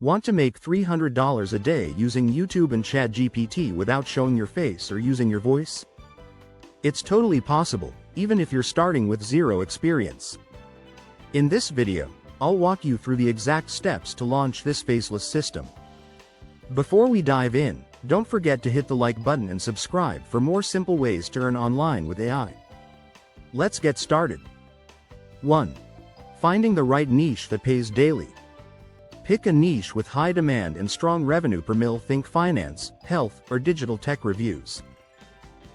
Want to make $300 a day using YouTube and ChatGPT without showing your face or using your voice? It's totally possible, even if you're starting with zero experience. In this video, I'll walk you through the exact steps to launch this faceless system. Before we dive in, don't forget to hit the like button and subscribe for more simple ways to earn online with AI. Let's get started. 1. Finding the right niche that pays daily. Pick a niche with high demand and strong revenue per mil. Think finance, health, or digital tech reviews.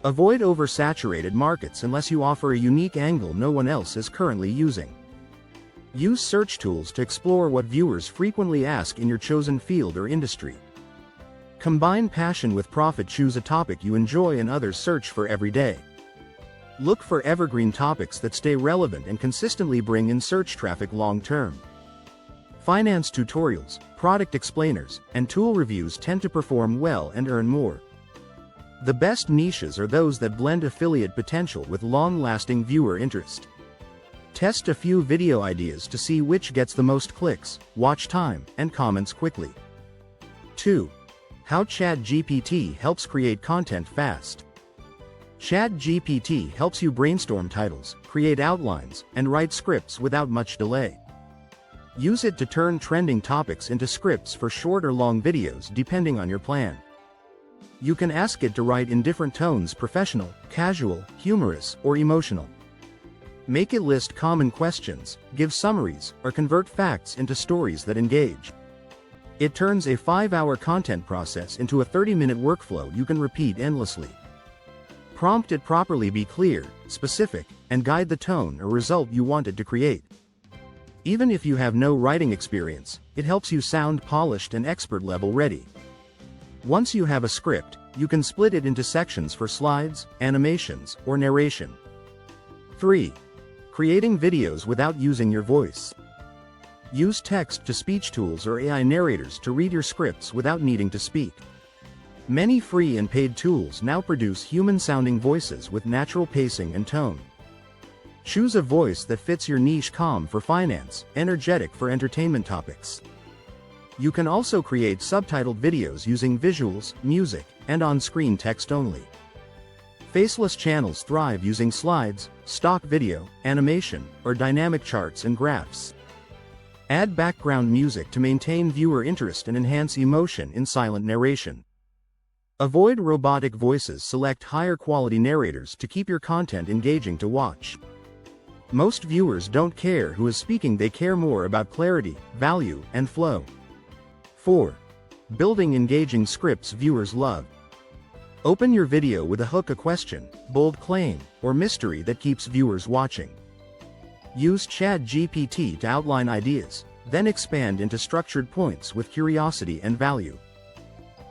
Avoid oversaturated markets unless you offer a unique angle no one else is currently using. Use search tools to explore what viewers frequently ask in your chosen field or industry. Combine passion with profit. Choose a topic you enjoy and others search for every day. Look for evergreen topics that stay relevant and consistently bring in search traffic long term. Finance tutorials, product explainers, and tool reviews tend to perform well and earn more. The best niches are those that blend affiliate potential with long-lasting viewer interest. Test a few video ideas to see which gets the most clicks, watch time, and comments quickly. 2. How ChatGPT helps create content fast. ChatGPT helps you brainstorm titles, create outlines, and write scripts without much delay. Use it to turn trending topics into scripts for short or long videos depending on your plan. You can ask it to write in different tones: professional, casual, humorous, or emotional. Make it list common questions, give summaries, or convert facts into stories that engage. It turns a 5-hour content process into a 30-minute workflow you can repeat endlessly. Prompt it properly, be clear, specific, and guide the tone or result you want it to create. Even if you have no writing experience, it helps you sound polished and expert-level ready. Once you have a script, you can split it into sections for slides, animations, or narration. 3. Creating videos without using your voice. Use text-to-speech tools or AI narrators to read your scripts without needing to speak. Many free and paid tools now produce human-sounding voices with natural pacing and tone. Choose a voice that fits your niche: calm for finance, energetic for entertainment topics. You can also create subtitled videos using visuals, music, and on-screen text only. Faceless channels thrive using slides, stock video, animation, or dynamic charts and graphs. Add background music to maintain viewer interest and enhance emotion in silent narration. Avoid robotic voices. Select higher quality narrators to keep your content engaging to watch. Most viewers don't care who is speaking, they care more about clarity, value, and flow. 4. Building engaging scripts viewers love. Open your video with a hook, a question, bold claim, or mystery that keeps viewers watching. Use ChatGPT to outline ideas, then expand into structured points with curiosity and value.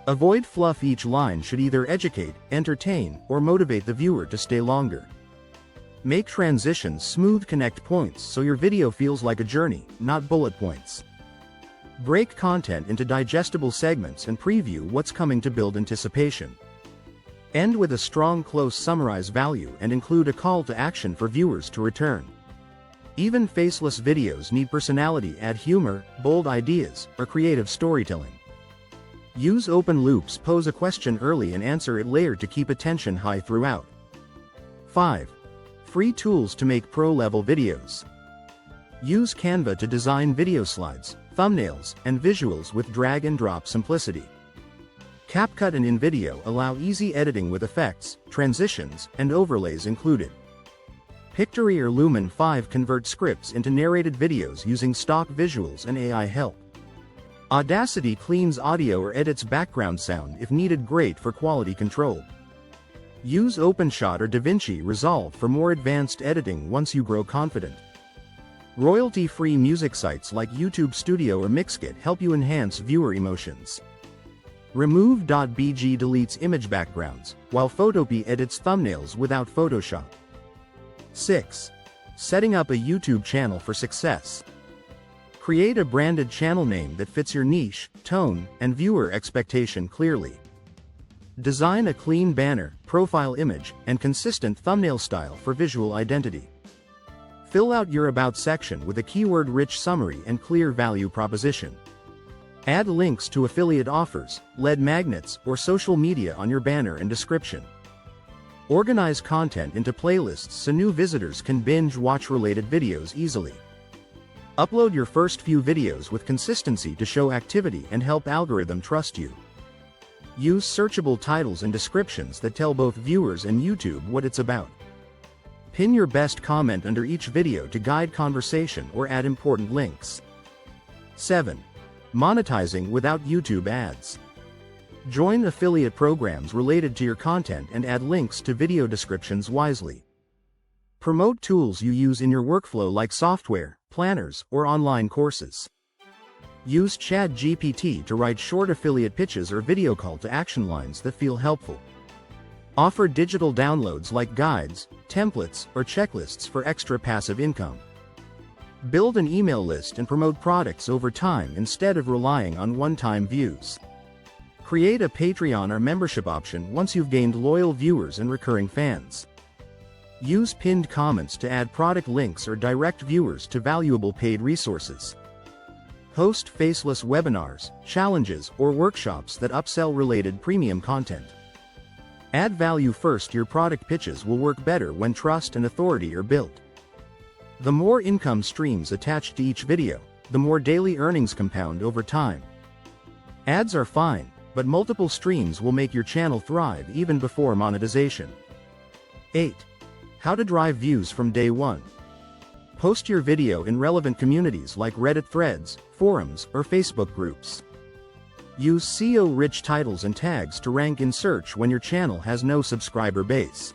Avoid fluff. Each line should either educate, entertain, or motivate the viewer to stay longer. Make transitions smooth, connect points so your video feels like a journey, not bullet points. Break content into digestible segments and preview what's coming to build anticipation. End with a strong close summarize value and include a call to action for viewers to return. Even faceless videos need personality. Add humor, bold ideas, or creative storytelling. Use open loops. Pose a question early and answer it later to keep attention high throughout. 5. Free tools to make pro-level videos. Use Canva to design video slides, thumbnails, and visuals with drag-and-drop simplicity. CapCut and InVideo allow easy editing with effects, transitions, and overlays included. Pictory or Lumen 5 convert scripts into narrated videos using stock visuals and AI help. Audacity cleans audio or edits background sound if needed, great for quality control. Use OpenShot or DaVinci Resolve for more advanced editing once you grow confident. Royalty-free music sites like YouTube Studio or Mixkit help you enhance viewer emotions. Remove.bg deletes image backgrounds, while Photopea edits thumbnails without Photoshop. 6. Setting up a YouTube channel for success. Create a branded channel name that fits your niche, tone, and viewer expectation clearly. Design a clean banner, profile image, and consistent thumbnail style for visual identity. Fill out your About section with a keyword-rich summary and clear value proposition. Add links to affiliate offers, lead magnets, or social media on your banner and description. Organize content into playlists so new visitors can binge watch related videos easily. Upload your first few videos with consistency to show activity and help algorithm trust you. Use searchable titles and descriptions that tell both viewers and YouTube what it's about. Pin your best comment under each video to guide conversation or add important links. 7. Monetizing without YouTube ads. Join affiliate programs related to your content and add links to video descriptions wisely. Promote tools you use in your workflow like software, planners, or online courses. Use ChatGPT to write short affiliate pitches or video call to action lines that feel helpful. Offer digital downloads like guides, templates, or checklists for extra passive income. Build an email list and promote products over time instead of relying on one-time views. Create a Patreon or membership option once you've gained loyal viewers and recurring fans. Use pinned comments to add product links or direct viewers to valuable paid resources. Host faceless webinars, challenges, or workshops that upsell related premium content. Add value first. Your product pitches will work better when trust and authority are built. The more income streams attached to each video, the more daily earnings compound over time. Ads are fine, but multiple streams will make your channel thrive even before monetization. 8. How to drive views from day one. Post your video in relevant communities like Reddit threads, forums, or Facebook groups. Use SEO-rich titles and tags to rank in search when your channel has no subscriber base.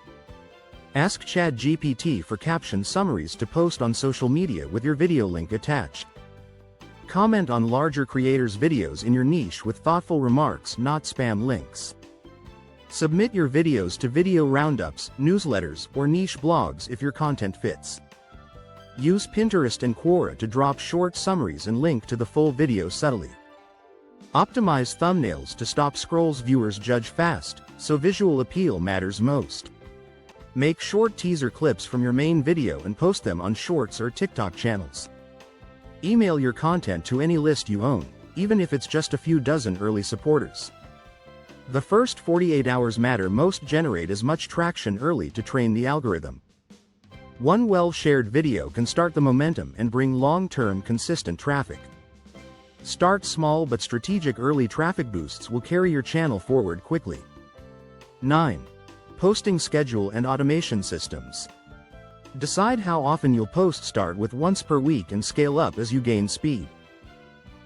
Ask ChatGPT for caption summaries to post on social media with your video link attached. Comment on larger creators' videos in your niche with thoughtful remarks, not spam links. Submit your videos to video roundups, newsletters, or niche blogs if your content fits. Use Pinterest and Quora to drop short summaries and link to the full video subtly. Optimize thumbnails to stop scrolls. Viewers judge fast, so visual appeal matters most. Make short teaser clips from your main video and post them on Shorts or TikTok channels. Email your content to any list you own, even if it's just a few dozen early supporters. The first 48 hours matter most. Generate as much traction early to train the algorithm. One well-shared video can start the momentum and bring long-term consistent traffic. Start small but strategic early traffic boosts will carry your channel forward quickly. 9. Posting schedule and automation systems. Decide how often you'll post. Start with once per week and scale up as you gain speed.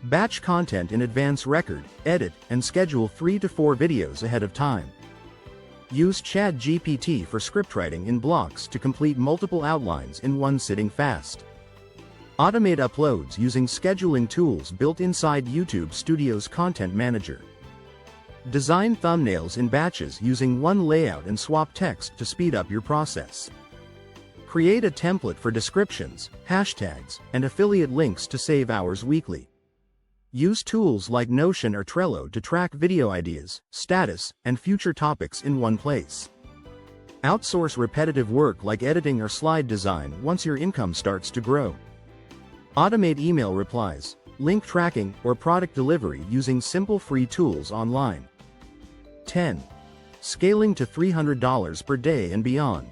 Batch content in advance. Record, edit, and schedule 3 to 4 videos ahead of time. Use ChatGPT for scriptwriting in blocks to complete multiple outlines in one sitting fast. Automate uploads using scheduling tools built inside YouTube Studio's Content Manager. Design thumbnails in batches using one layout and swap text to speed up your process. Create a template for descriptions, hashtags, and affiliate links to save hours weekly. Use tools like Notion or Trello to track video ideas, status, and future topics in one place. Outsource repetitive work like editing or slide design once your income starts to grow. Automate email replies, link tracking, or product delivery using simple free tools online. 10. Scaling to $300 per day and beyond.